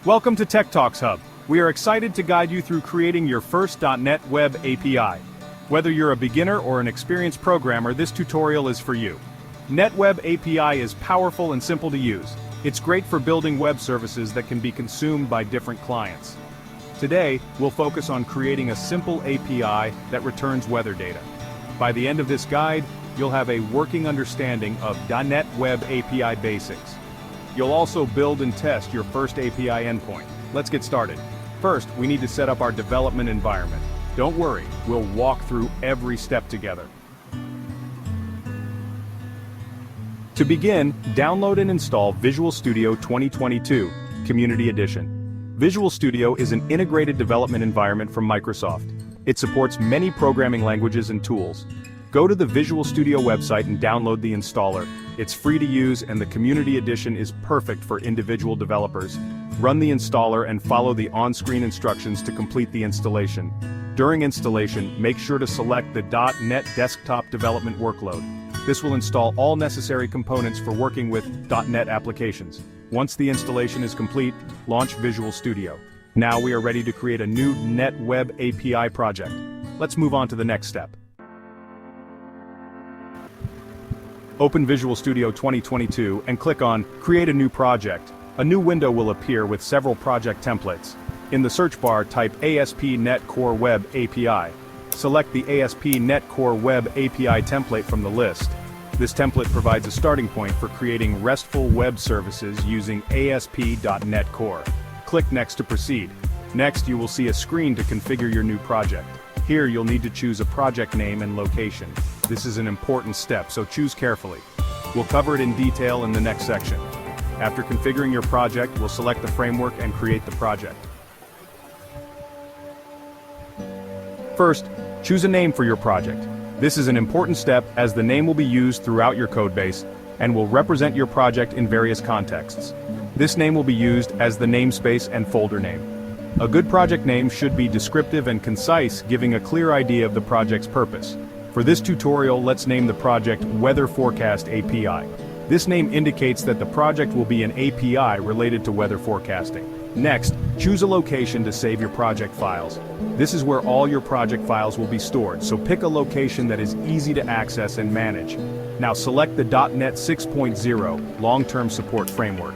Welcome to TechTalks Hub. We are excited to guide you through creating your first .NET Web API. Whether you're a beginner or an experienced programmer, this tutorial is for you. NetWeb API is powerful and simple to use. It's great for building web services that can be consumed by different clients. Today, we'll focus on creating a simple API that returns weather data. By the end of this guide, you'll have a working understanding of .NET Web API basics. You'll also build and test your first API endpoint. Let's get started. First, we need to set up our development environment. Don't worry, we'll walk through every step together. To begin, download and install Visual Studio 2022, Community Edition. Visual Studio is an integrated development environment from Microsoft. It supports many programming languages and tools. Go to the Visual Studio website and download the installer. It's free to use and the Community Edition is perfect for individual developers. Run the installer and follow the on-screen instructions to complete the installation. During installation, make sure to select the .NET Desktop Development workload. This will install all necessary components for working with .NET applications. Once the installation is complete, launch Visual Studio. Now we are ready to create a new .NET Web API project. Let's move on to the next step. Open Visual Studio 2022 and click on Create a new project. A new window will appear with several project templates. In the search bar, type ASP.NET Core Web API. Select the ASP.NET Core Web API template from the list. This template provides a starting point for creating RESTful web services using ASP.NET Core. Click Next to proceed. Next, you will see a screen to configure your new project. Here you'll need to choose a project name and location. This is an important step, so choose carefully. We'll cover it in detail in the next section. After configuring your project, we'll select the framework and create the project. First, choose a name for your project. This is an important step as the name will be used throughout your codebase and will represent your project in various contexts. This name will be used as the namespace and folder name. A good project name should be descriptive and concise, giving a clear idea of the project's purpose. For this tutorial, let's name the project Weather Forecast API. This name indicates that the project will be an API related to weather forecasting. Next, choose a location to save your project files. This is where all your project files will be stored, so pick a location that is easy to access and manage. Now select the .NET 6.0 Long-Term Support Framework.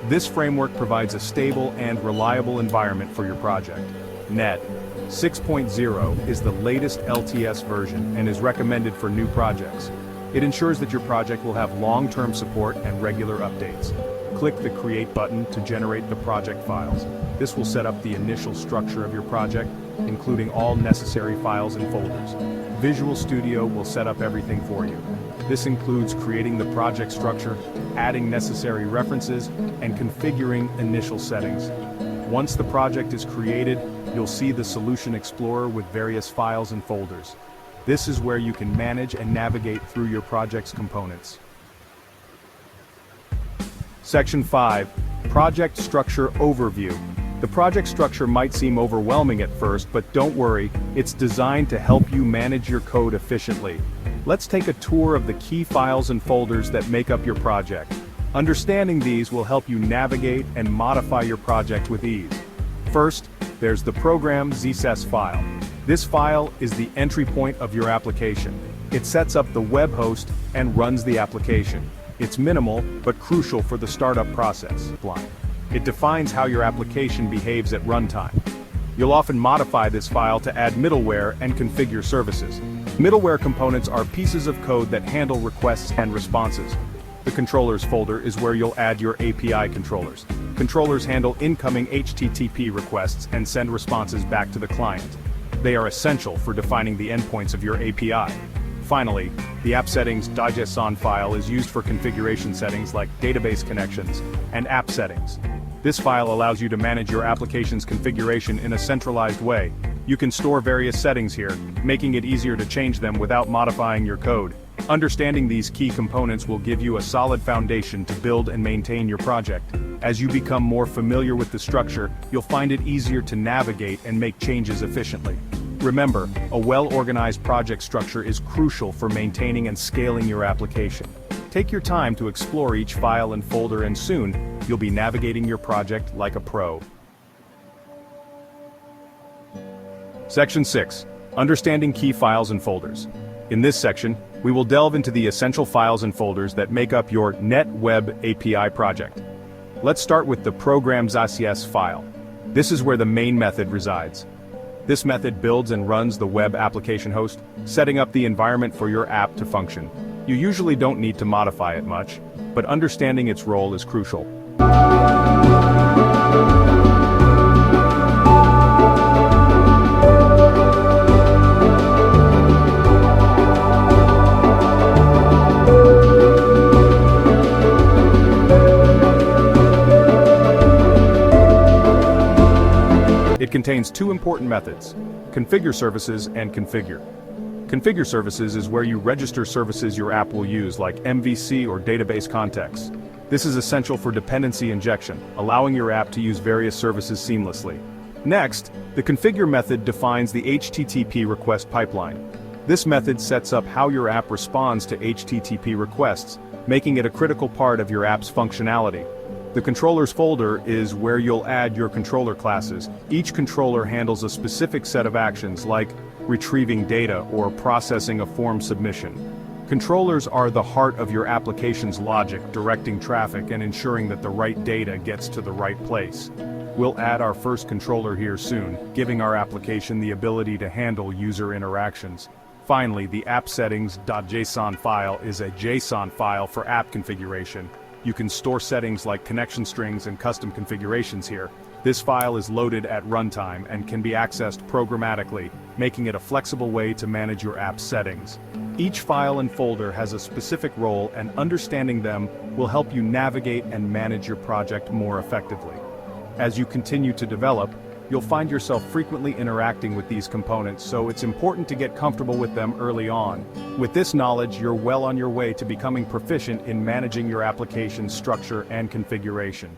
This framework provides a stable and reliable environment for your project. .NET 6.0 is the latest LTS version and is recommended for new projects. It ensures that your project will have long-term support and regular updates. Click the Create button to generate the project files. This will set up the initial structure of your project, including all necessary files and folders. Visual Studio will set up everything for you. This includes creating the project structure, adding necessary references, and configuring initial settings. Once the project is created, you'll see the Solution Explorer with various files and folders. This is where you can manage and navigate through your project's components. Section 5, Project Structure Overview. The project structure might seem overwhelming at first, but don't worry, it's designed to help you manage your code efficiently. Let's take a tour of the key files and folders that make up your project. Understanding these will help you navigate and modify your project with ease. First, there's the program ZSS file. This file is the entry point of your application. It sets up the web host and runs the application. It's minimal, but crucial for the startup process. It defines how your application behaves at runtime. You'll often modify this file to add middleware and configure services. Middleware components are pieces of code that handle requests and responses. The controllers folder is where you'll add your API controllers. Controllers handle incoming HTTP requests and send responses back to the client. They are essential for defining the endpoints of your API. Finally, the app settings.json file is used for configuration settings like database connections and app settings. This file allows you to manage your application's configuration in a centralized way. You can store various settings here, making it easier to change them without modifying your code. Understanding these key components will give you a solid foundation to build and maintain your project. As you become more familiar with the structure, you'll find it easier to navigate and make changes efficiently. Remember, a well-organized project structure is crucial for maintaining and scaling your application. Take your time to explore each file and folder, and soon, you'll be navigating your project like a pro. Section 6. Understanding key files and folders. In this section, we will delve into the essential files and folders that make up your Net Web API project. Let's start with the programs.cs file. This is where the main method resides. This method builds and runs the web application host, setting up the environment for your app to function. You usually don't need to modify it much, but understanding its role is crucial. It contains two important methods: configure services and configure. Configure services is where you register services your app will use, like MVC or database contexts. This is essential for dependency injection, allowing your app to use various services seamlessly. Next, the configure method defines the HTTP request pipeline. This method sets up how your app responds to HTTP requests, making it a critical part of your app's functionality. The controllers folder is where you'll add your controller classes. Each controller handles a specific set of actions, like retrieving data or processing a form submission. Controllers are the heart of your application's logic, directing traffic and ensuring that the right data gets to the right place. We'll add our first controller here soon, giving our application the ability to handle user interactions. Finally, the app settings.json file is a JSON file for app configuration. You can store settings like connection strings and custom configurations here. This file is loaded at runtime and can be accessed programmatically, making it a flexible way to manage your app's settings. Each file and folder has a specific role, and understanding them will help you navigate and manage your project more effectively. As you continue to develop, you'll find yourself frequently interacting with these components, so it's important to get comfortable with them early on. With this knowledge, you're well on your way to becoming proficient in managing your application's structure and configuration.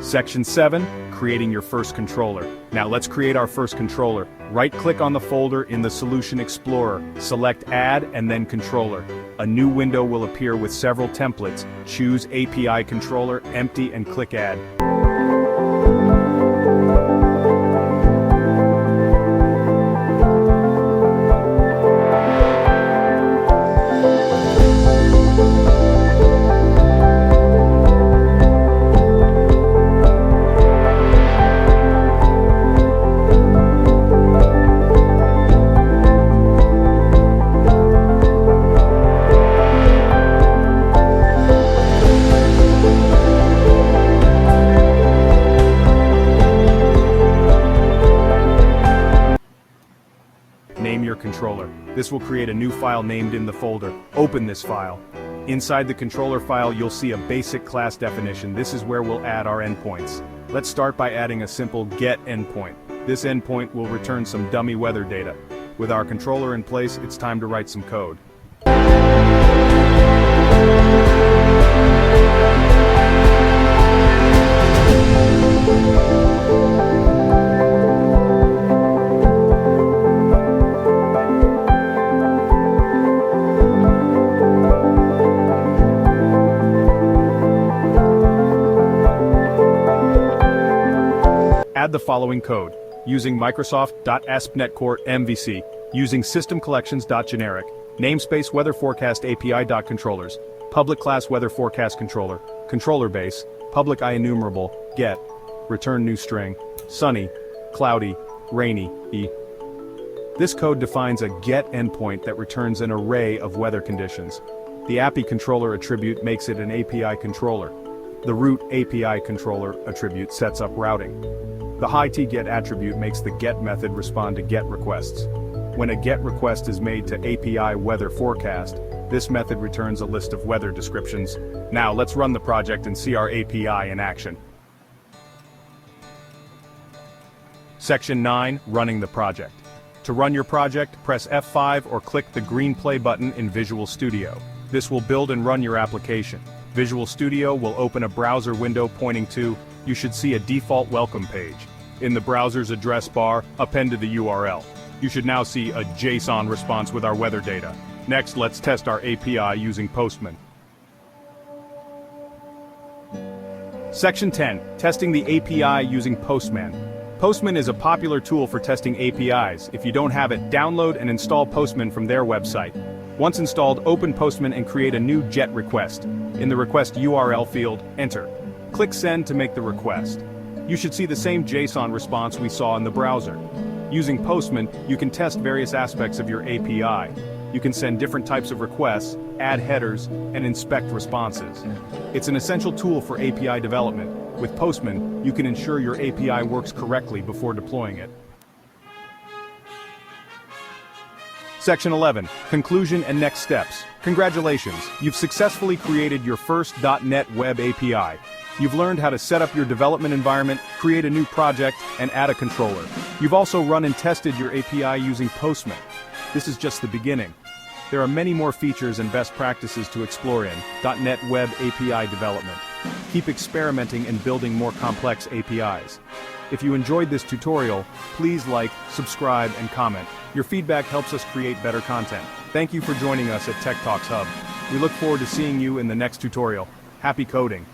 Section 7, creating your first controller. Now let's create our first controller. Right-click on the folder in the Solution Explorer, select Add and then Controller. A new window will appear with several templates. Choose API Controller, Empty, and click Add. Name your controller. This will create a new file named in the folder. Open this file. Inside the controller file, you'll see a basic class definition. This is where we'll add our endpoints. Let's start by adding a simple get endpoint. This endpoint will return some dummy weather data. With our controller in place, it's time to write some code. Add the following code, using Microsoft.ASP.NETCore MVC, using systemcollections.generic, namespace weather forecast API.controllers, public class weather forecast controller, controller base, public IEnumerable, get, return new string, sunny, cloudy, rainy, e. This code defines a get endpoint that returns an array of weather conditions. The API controller attribute makes it an API controller. The root API controller attribute sets up routing. The high-T-get attribute makes the get method respond to get requests. When a get request is made to API weather forecast, this method returns a list of weather descriptions. Now let's run the project and see our API in action. Section 9, running the project. To run your project, press F5 or click the green play button in Visual Studio. This will build and run your application. Visual Studio will open a browser window pointing to, you should see a default welcome page. In the browser's address bar, append to the URL. You should now see a JSON response with our weather data. Next, let's test our API using Postman. Section 10. Testing the API using Postman. Postman is a popular tool for testing APIs. If you don't have it, download and install Postman from their website. Once installed, open Postman and create a new GET request. In the request URL field, enter. Click Send to make the request. You should see the same JSON response we saw in the browser. Using Postman, you can test various aspects of your API. You can send different types of requests, add headers, and inspect responses. It's an essential tool for API development. With Postman, you can ensure your API works correctly before deploying it. Section 11. Conclusion and next steps. Congratulations, you've successfully created your first .NET Web API. You've learned how to set up your development environment, create a new project, and add a controller. You've also run and tested your API using Postman. This is just the beginning. There are many more features and best practices to explore in .NET Web API development. Keep experimenting and building more complex APIs. If you enjoyed this tutorial, please like, subscribe, and comment. Your feedback helps us create better content. Thank you for joining us at TechTalks Hub. We look forward to seeing you in the next tutorial. Happy coding!